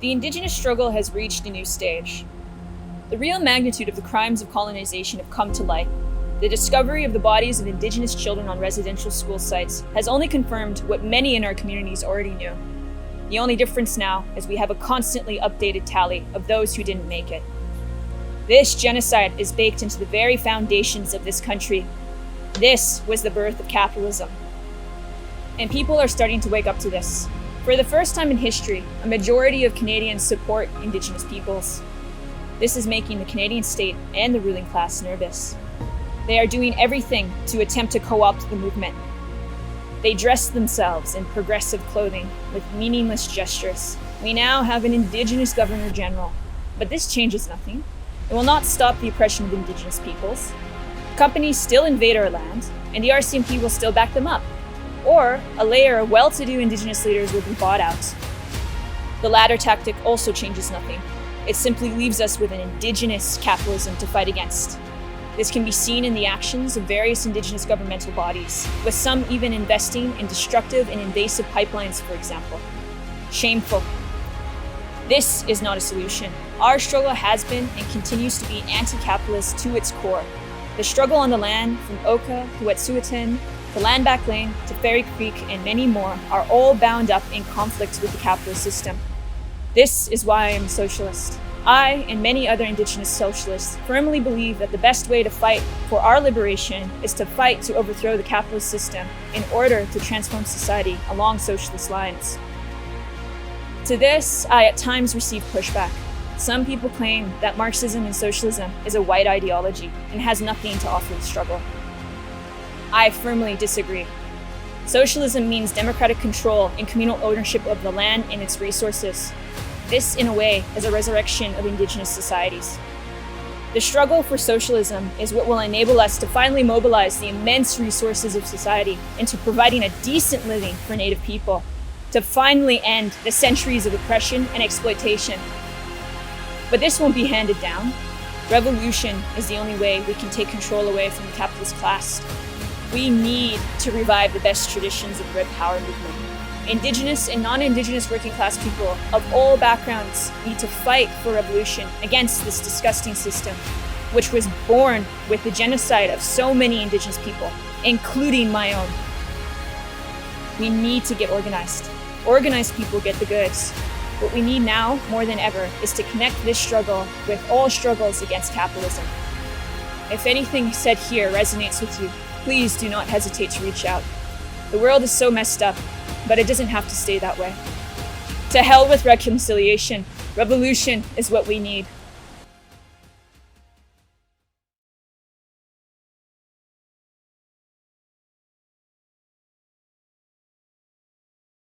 The indigenous struggle has reached a new stage. The real magnitude of the crimes of colonization have come to light. The discovery of the bodies of indigenous children on residential school sites has only confirmed what many in our communities already knew. The only difference now is we have a constantly updated tally of those who didn't make it. This genocide is baked into the very foundations of this country. This was the birth of capitalism. And people are starting to wake up to this. For the first time in history, a majority of Canadians support Indigenous peoples. This is making the Canadian state and the ruling class nervous. They are doing everything to attempt to co-opt the movement. They dress themselves in progressive clothing with meaningless gestures. We now have an Indigenous Governor General, but this changes nothing. It will not stop the oppression of Indigenous peoples. Companies still invade our land, and the RCMP will still back them up. Or a layer of well-to-do Indigenous leaders will be bought out. The latter tactic also changes nothing. It simply leaves us with an Indigenous capitalism to fight against. This can be seen in the actions of various Indigenous governmental bodies, with some even investing in destructive and invasive pipelines, for example. Shameful. This is not a solution. Our struggle has been and continues to be anti-capitalist to its core. The struggle on the land, from Oka to Wet'suwet'en, to Landback Lane, to Fairy Creek, and many more, are all bound up in conflicts with the capitalist system. This is why I am a socialist. I, and many other Indigenous socialists, firmly believe that the best way to fight for our liberation is to fight to overthrow the capitalist system in order to transform society along socialist lines. To this, I at times receive pushback. Some people claim that Marxism and socialism is a white ideology and has nothing to offer the struggle. I firmly disagree. Socialism means democratic control and communal ownership of the land and its resources. This, in a way, is a resurrection of Indigenous societies. The struggle for socialism is what will enable us to finally mobilize the immense resources of society into providing a decent living for Native people, to finally end the centuries of oppression and exploitation. But this won't be handed down. Revolution is the only way we can take control away from the capitalist class. We need to revive the best traditions of the Red Power movement. Indigenous and non-Indigenous working class people of all backgrounds need to fight for revolution against this disgusting system, which was born with the genocide of so many Indigenous people, including my own. We need to get organized. Organized people get the goods. What we need now, more than ever, is to connect this struggle with all struggles against capitalism. If anything said here resonates with you, please do not hesitate to reach out. The world is so messed up, but it doesn't have to stay that way. To hell with reconciliation. Revolution is what we need.